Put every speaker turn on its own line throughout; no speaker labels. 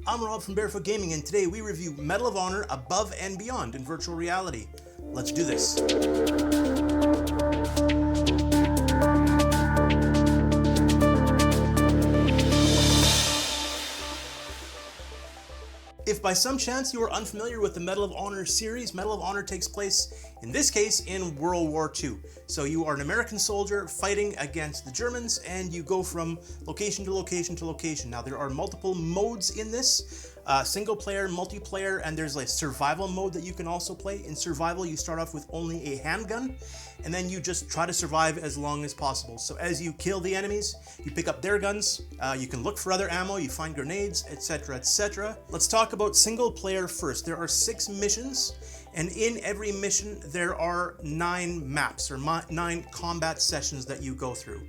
I'm Rob from Barefoot Gaming, and today we review Medal of Honor Above and Beyond in virtual reality. Let's do this. If by some chance you are unfamiliar with the Medal of Honor series, Medal of Honor takes place, in this case, in World War II. So you are an American soldier fighting against the Germans, and you go from location to location to location. Now, there are multiple modes in this, single player, multiplayer, and there's a survival mode that you can also play. In survival, you start off with only a handgun, and then you just try to survive as long as possible. So as you kill the enemies, you pick up their guns, you can look for other ammo, you find grenades, etc., etc. Let's talk about single player first. There are 6 missions, and in every mission there are 9 maps or 9 combat sessions that you go through.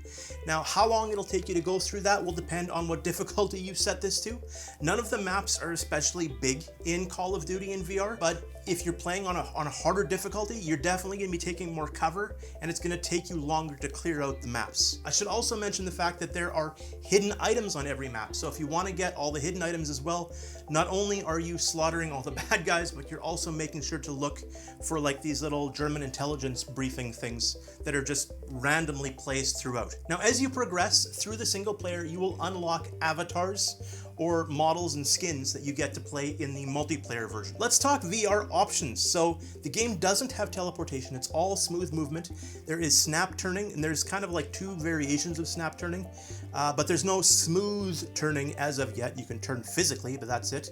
Now, how long it'll take you to go through that will depend on what difficulty you set this to. None of the maps are especially big in Call of Duty in VR, but if you're playing on a harder difficulty, you're definitely going to be taking more cover, and it's going to take you longer to clear out the maps. I should also mention the fact that there are hidden items on every map, so if you want to get all the hidden items as well, not only are you slaughtering all the bad guys, but you're also making sure to look for like these little German intelligence briefing things that are just randomly placed throughout. Now, as you progress through the single player, you will unlock avatars or models and skins that you get to play in the multiplayer version. Let's talk VR options. So the game doesn't have teleportation, it's all smooth movement. There is snap turning, and there's kind of like 2 variations of snap turning, but there's no smooth turning as of yet. You can turn physically, but that's it.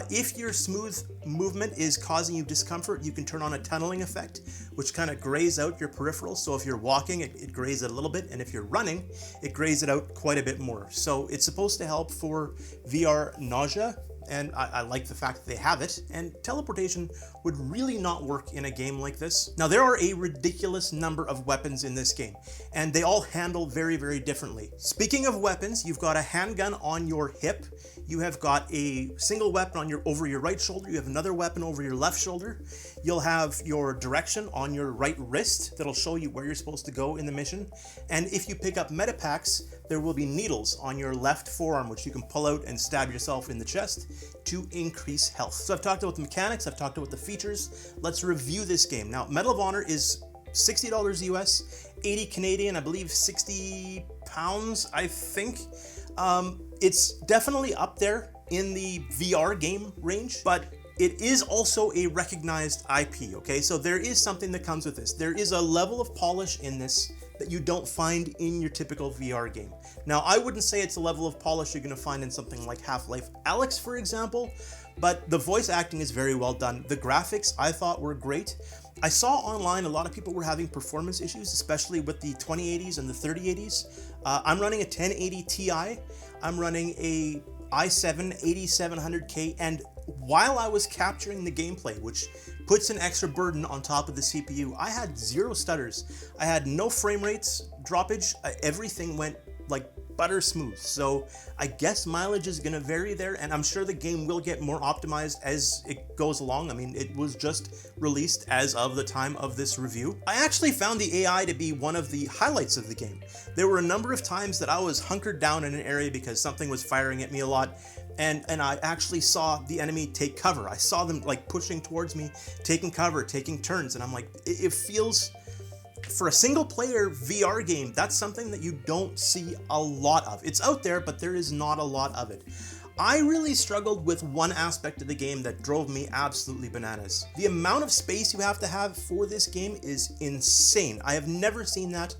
If your smooth movement is causing you discomfort, you can turn on a tunneling effect, which kind of grays out your peripherals. So if you're walking, it grays it a little bit, and if you're running, it grays it out quite a bit more. So it's supposed to help for VR nausea, and I like the fact that they have it, and teleportation would really not work in a game like this. Now, there are a ridiculous number of weapons in this game, and they all handle very, very differently. Speaking of weapons, you've got a handgun on your hip, you have got a single weapon over your right shoulder, you have another weapon over your left shoulder, you'll have your direction on your right wrist that'll show you where you're supposed to go in the mission, and if you pick up medipacks, there will be needles on your left forearm, which you can pull out and stab yourself in the chest to increase health. So I've talked about the mechanics, I've talked about the features. Let's review this game. Now, Medal of Honor is $60 US, 80 Canadian, I believe 60 pounds, I think. It's definitely up there in the VR game range, but it is also a recognized IP, okay? So there is something that comes with this. There is a level of polish in this that you don't find in your typical VR game. Now, I wouldn't say it's a level of polish you're gonna find in something like Half-Life Alyx, for example, but the voice acting is very well done. The graphics, I thought, were great. I saw online a lot of people were having performance issues, especially with the 2080s and the 3080s. I'm running a 1080 Ti. I'm running a i7 8700K, and while I was capturing the gameplay, which puts an extra burden on top of the CPU, I had 0 stutters. I had no frame rates, droppage, everything went like butter smooth. So I guess mileage is gonna vary there, and I'm sure the game will get more optimized as it goes along. I mean, it was just released as of the time of this review. I actually found the AI to be one of the highlights of the game. There were a number of times that I was hunkered down in an area because something was firing at me a lot, and I actually saw the enemy take cover. I saw them like pushing towards me, taking cover, taking turns, and I'm like, it feels, for a single player VR game, that's something that you don't see a lot of. It's out there, but there is not a lot of it. I really struggled with one aspect of the game that drove me absolutely bananas. The amount of space you have to have for this game is insane. I have never seen that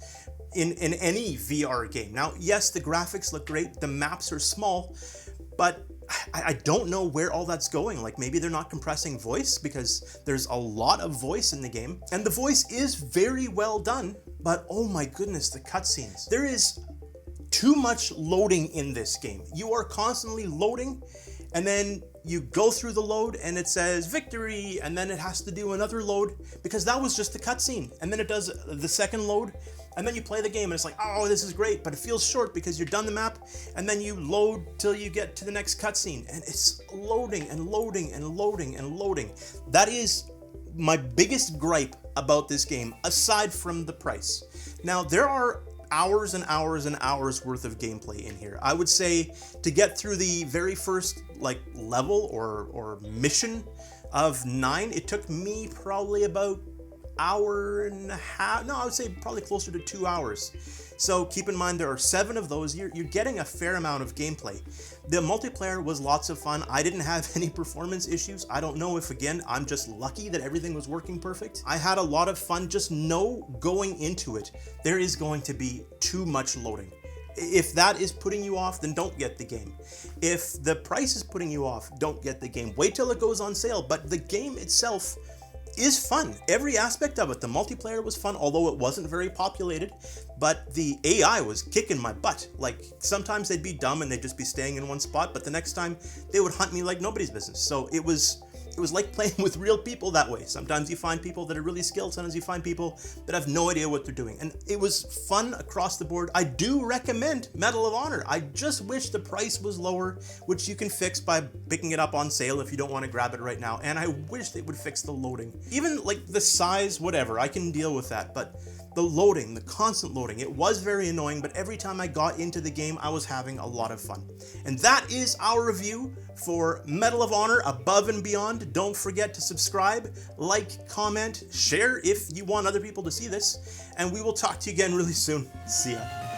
in any VR game. Now, yes, the graphics look great, the maps are small, but I don't know where all that's going. Like, maybe they're not compressing voice, because there's a lot of voice in the game, and the voice is very well done, but oh my goodness, the cutscenes. There is too much loading in this game. You are constantly loading, and then you go through the load and it says victory, and then it has to do another load because that was just the cutscene, and then it does the second load, and then you play the game and it's like, oh, this is great, but it feels short because you're done the map, and then you load till you get to the next cutscene, and it's loading and loading and loading and loading. That is my biggest gripe about this game, aside from the price. Now, there are hours and hours and hours worth of gameplay in here. I would say to get through the very first like level or mission of 9, it took me probably about hour and a half. No, I would say probably closer to 2 hours. So keep in mind there are 7 of those. You're getting a fair amount of gameplay. The multiplayer was lots of fun. I didn't have any performance issues. I don't know if, again, I'm just lucky that everything was working perfect. I had a lot of fun. Just know going into it, there is going to be too much loading. If that is putting you off, then don't get the game. If the price is putting you off, don't get the game. Wait till it goes on sale. But the game itself is fun. Every aspect of it. The multiplayer was fun, although it wasn't very populated, but the AI was kicking my butt. Like, sometimes they'd be dumb and they'd just be staying in one spot, but the next time they would hunt me like nobody's business. So it was like playing with real people that way. Sometimes you find people that are really skilled, sometimes you find people that have no idea what they're doing. And it was fun across the board. I do recommend Medal of Honor. I just wish the price was lower, which you can fix by picking it up on sale if you don't want to grab it right now. And I wish they would fix the loading. Even like the size, whatever, I can deal with that. But the loading, the constant loading, it was very annoying, but every time I got into the game, I was having a lot of fun. And that is our review for Medal of Honor Above and Beyond. Don't forget to subscribe, like, comment, share if you want other people to see this, and we will talk to you again really soon. See ya.